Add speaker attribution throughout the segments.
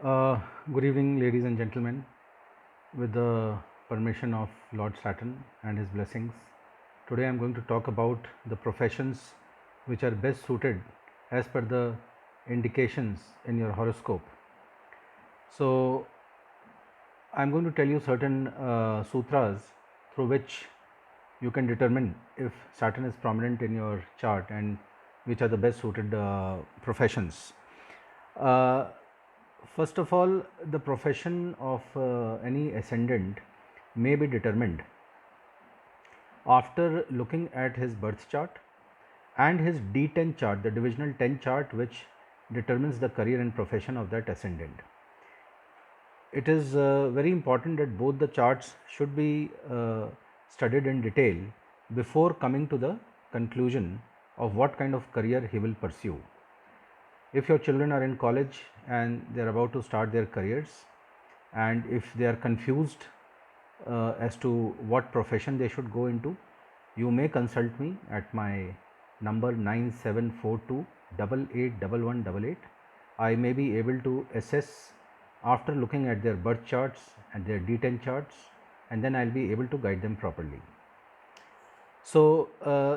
Speaker 1: Uh, Good evening, ladies and gentlemen. With the permission of Lord Saturn and his blessings, today I am going to talk about the professions which are best suited as per the indications in your horoscope. So, I am going to tell you certain sutras through which you can determine if Saturn is prominent in your chart and which are the best suited professions. Uh, First of all, the profession of any ascendant may be determined after looking at his birth chart and his D10 chart, the divisional 10 chart, which determines the career and profession of that ascendant. It is very important that both the charts should be studied in detail before coming to the conclusion of what kind of career he will pursue. If your children are in college and they are about to start their careers, and if they are confused as to what profession they should go into, you may consult me at my number 9742881188. I may be able to assess after looking at their birth charts and their D10 charts, and then I'll be able to guide them properly. So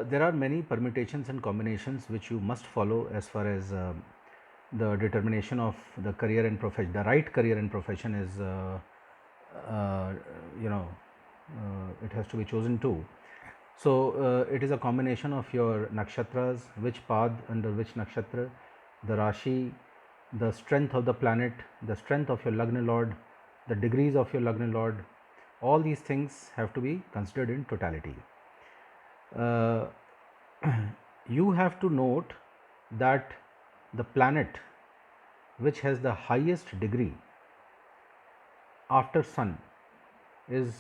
Speaker 1: there are many permutations and combinations which you must follow as far as the determination of the career and profession. The right career and profession is, uh, you know, it has to be chosen too. So it is a combination of your nakshatras, which path under which nakshatra, the rashi, the strength of the planet, the strength of your Lagna Lord, the degrees of your Lagna Lord. All these things have to be considered in totality. Uh, you have to note that the planet which has the highest degree after Sun is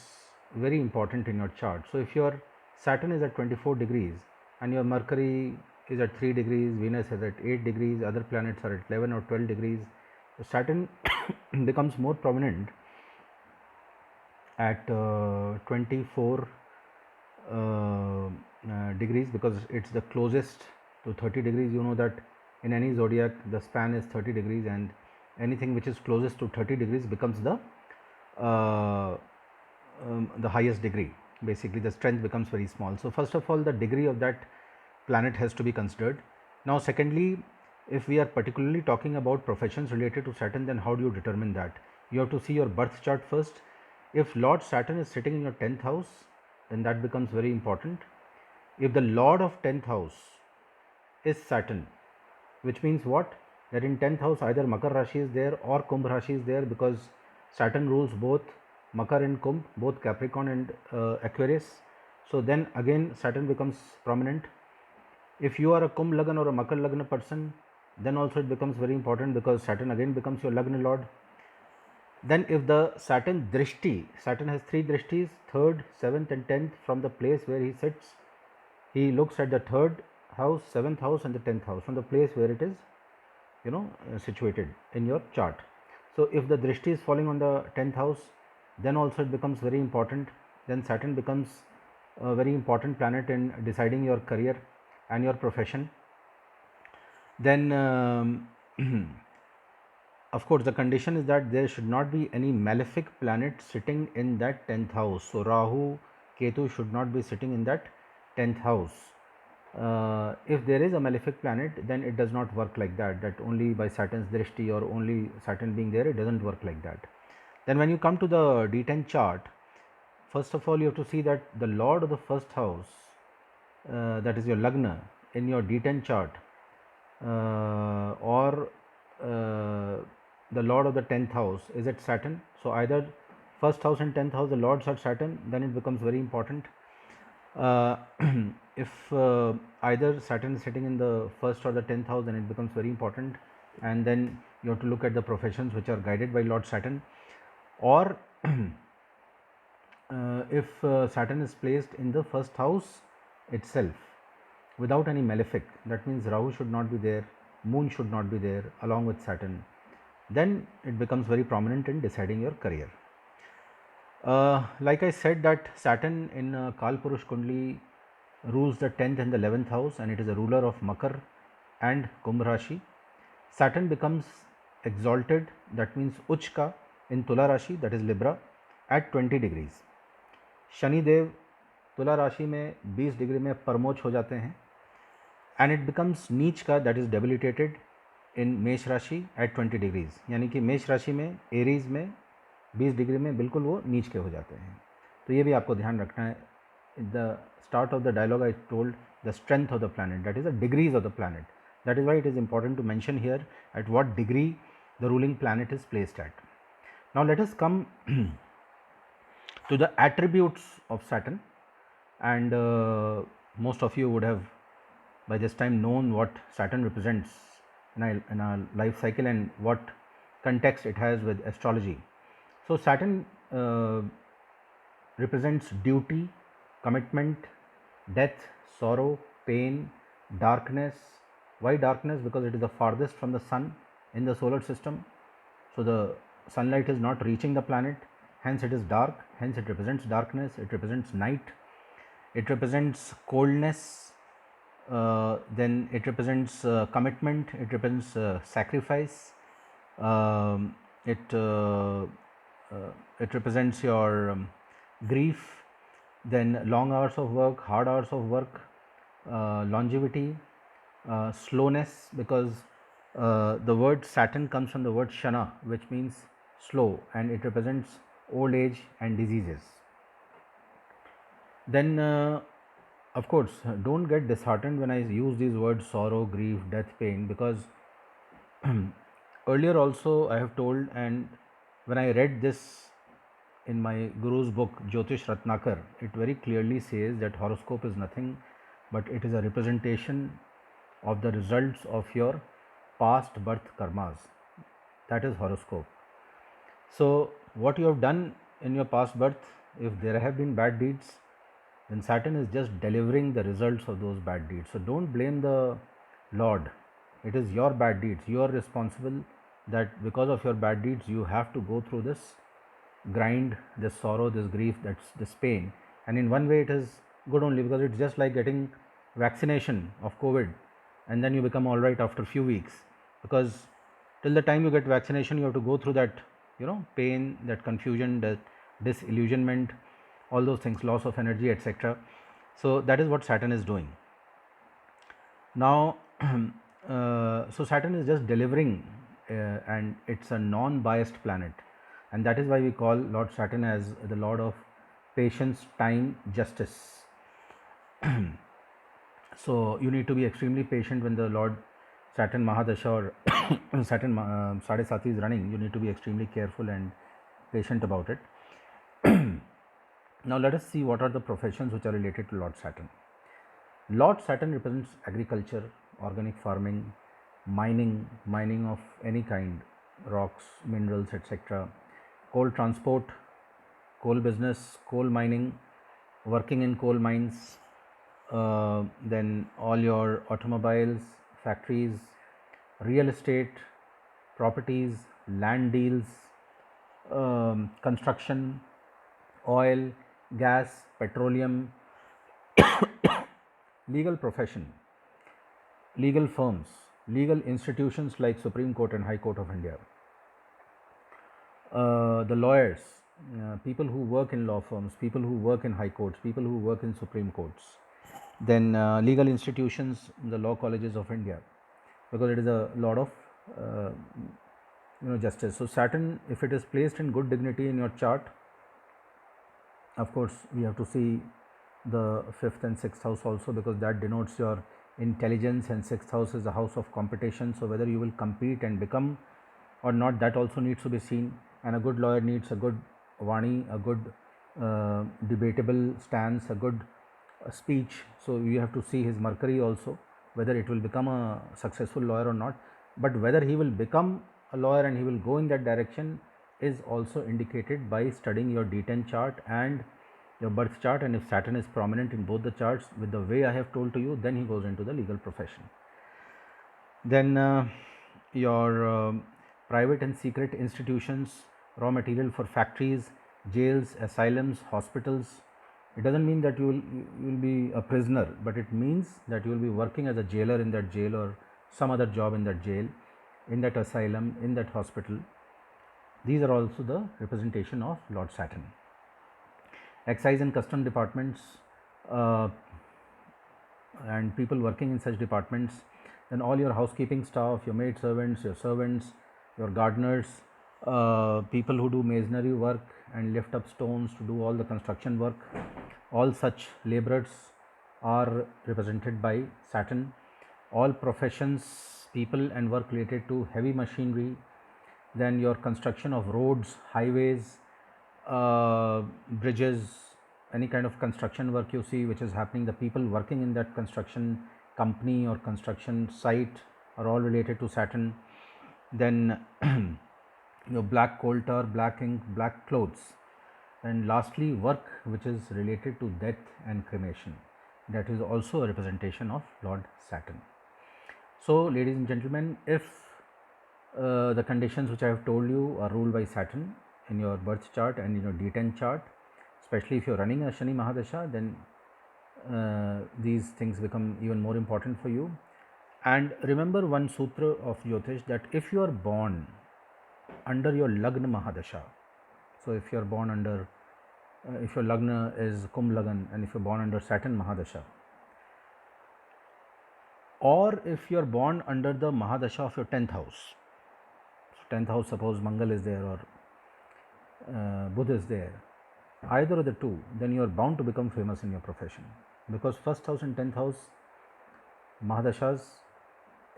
Speaker 1: very important in your chart. So if your Saturn is at 24 degrees and your Mercury is at 3 degrees, Venus is at 8 degrees, other planets are at 11 or 12 degrees, Saturn becomes more prominent at 24 degrees, because it's the closest to 30 degrees. You know that in any zodiac the span is 30 degrees, and anything which is closest to 30 degrees becomes the highest degree. Basically the strength becomes very small. So first of all, the degree of that planet has to be considered. Now secondly, if we are particularly talking about professions related to Saturn, then how do you determine that? You have to see your birth chart first. If Lord Saturn is sitting in your 10th house, then that becomes very important. If the Lord of 10th house is Saturn, which means what? That in 10th house either Makar Rashi is there or Kumbh Rashi is there, because Saturn rules both Makar and Kumbh, both Capricorn and Aquarius. So then again Saturn becomes prominent. If you are a Kumbh Lagna or a Makar Lagna person, then also it becomes very important, because Saturn again becomes your Lagna Lord. Then if the Saturn Drishti, Saturn has three Drishtis, 3rd, 7th and 10th, from the place where he sits. He looks at the 3rd house, 7th house and the 10th house from the place where it is, situated in your chart. So if the Drishti is falling on the 10th house, then also it becomes very important. Then Saturn becomes a very important planet in deciding your career and your profession. Then of course the condition is that there should not be any malefic planet sitting in that 10th house. So Rahu, Ketu should not be sitting in that 10th house. If there is a malefic planet, then it does not work like that, that only by Saturn's drishti or only Saturn being there, it doesn't work like that. Then when you come to the D10 chart, first of all you have to see that the Lord of the first house, that is your Lagna, in your D10 chart, or the Lord of the 10th house is at Saturn. So either first house and 10th house, the Lords are Saturn, then it becomes very important. Uh, if either Saturn is sitting in the first or the 10th house, then it becomes very important, and then you have to look at the professions which are guided by Lord Saturn. Or if Saturn is placed in the first house itself without any malefic, that means Rahu should not be there, Moon should not be there along with Saturn, then it becomes very prominent in deciding your career. Like I said, that Saturn in Kal Purush Kundli rules the 10th and the 11th house, and it is a ruler of Makar and Kumbh Rashi. Saturn becomes exalted, that means उच्च का in तुला राशि, that is Libra, at 20 degrees. Shani Dev तुला राशि में 20 degree में परमोच हो जाते हैं, एंड इट बिकम्स नीच का, दैट इज डेबिलिटेटेड इन मेष राशि एट 20 डिग्रीज, यानी कि मेष राशि में एरीज में 20 डिग्री में बिल्कुल वो नीच के हो जाते हैं. तो ये भी आपको ध्यान रखना है. The start of the dialogue I told the strength of the planet, that is the degrees of the planet. That is why it is important to mention here at what degree the ruling planet is placed at. Now let us come to the attributes of Saturn, and most of you would have by this time known what Saturn represents in our life cycle and what context it has with astrology. So Saturn represents duty, commitment, death, sorrow, pain, darkness. Why darkness? Because it is the farthest from the sun in the solar system, so the sunlight is not reaching the planet, hence it is dark, hence it represents darkness, it represents night, it represents coldness, then it represents commitment, it represents sacrifice, it represents your grief, then long hours of work, hard hours of work, longevity, slowness, because the word Saturn comes from the word Shana, which means slow, and it represents old age and diseases. Then of course, don't get disheartened when I use these words sorrow, grief, death, pain, because earlier also I have told, and when I read this in my guru's book Jyotish Ratnakar, it very clearly says that horoscope is nothing but it is a representation of the results of your past birth karmas. That is horoscope. So what you have done in your past birth, if there have been bad deeds, then Saturn is just delivering the results of those bad deeds. So don't blame the Lord. It is your bad deeds. You are responsible, that because of your bad deeds you have to go through this grind, this sorrow, this grief, that's this pain. And in one way it is good only, because it's just like getting vaccination of COVID and then you become all right after a few weeks, because till the time you get vaccination you have to go through that, pain, that confusion, that disillusionment, all those things, loss of energy, etc. So that is what Saturn is doing now. So Saturn is just delivering, and it's a non-biased planet, and that is why we call Lord Saturn as the Lord of patience, time, justice. So you need to be extremely patient when the Lord Saturn Mahadasha or Saturn Sade Sati is running. You need to be extremely careful and patient about it. Now let us see what are the professions which are related to Lord Saturn. Lord Saturn represents agriculture, organic farming, mining of any kind, rocks, minerals, etc. Coal transport, coal business, coal mining, working in coal mines, then all your automobiles, factories, real estate, properties, land deals, construction, oil, gas, petroleum, legal profession, legal firms, legal institutions like Supreme Court and High Court of India, the lawyers, people who work in law firms, people who work in high courts, people who work in Supreme Courts, then legal institutions, the law colleges of India, because it is a lot of justice. So Saturn, if it is placed in good dignity in your chart, of course we have to see the 5th and 6th house also, because that denotes your intelligence, and 6th house is the house of competition. So whether you will compete and become or not, that also needs to be seen. And a good lawyer needs a good vani, a good debatable stance, a good speech. So you have to see his Mercury also, whether it will become a successful lawyer or not. But whether he will become a lawyer and he will go in that direction is also indicated by studying your D10 chart and your birth chart. And if Saturn is prominent in both the charts with the way I have told to you, then he goes into the legal profession. Then your private and secret institutions, raw material for factories, jails, asylums, hospitals. It doesn't mean that you will be a prisoner, but it means that you will be working as a jailer in that jail or some other job in that jail. in that asylum, in that hospital. These are also the representation of Lord Saturn. Excise and custom departments uh, and people working in such departments, then all your housekeeping staff, your maid servants, your gardeners, people who do masonry work and lift up stones to do all the construction work, all such laborers are represented by Saturn. All professions, people and work related to heavy machinery, then your construction of roads, highways, bridges, any kind of construction work you see which is happening, the people working in that construction company or construction site are all related to Saturn. Then your black coal tar, black ink, black clothes, and lastly work which is related to death and cremation, that is also a representation of Lord Saturn. So ladies and gentlemen, if the conditions which I have told you are ruled by Saturn in your birth chart and in your D10 chart, especially if you are running a Shani Mahadasha, then these things become even more important for you. And remember one sutra of Jyotish, that if you are born under your Lagna Mahadasha, so if you are born under, if your Lagna is Kumbh Lagan and if you are born under Saturn Mahadasha, or if you are born under the Mahadasha of your 10th house, so 10th house, suppose Mangal is there or Buddha is there, either of the two, then you are bound to become famous in your profession, because first house and 10th house Mahadashas,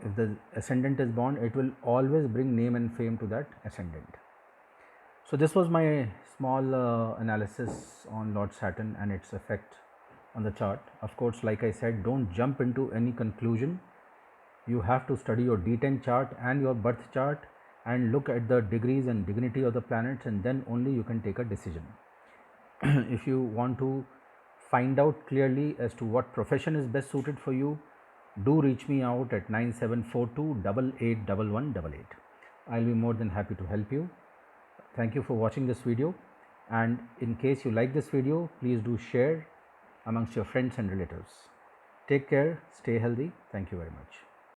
Speaker 1: if the ascendant is born, it will always bring name and fame to that ascendant. So this was my small analysis on Lord Saturn and its effect on the chart. Of course, like I said, don't jump into any conclusion. You have to study your D10 chart and your birth chart and look at the degrees and dignity of the planets, and then only you can take a decision. If you want to find out clearly as to what profession is best suited for you, do reach me out at 9742 881188. I'll be more than happy to help you. Thank you for watching this video, and in case you like this video, please do share amongst your friends and relatives. Take care, stay healthy. Thank you very much.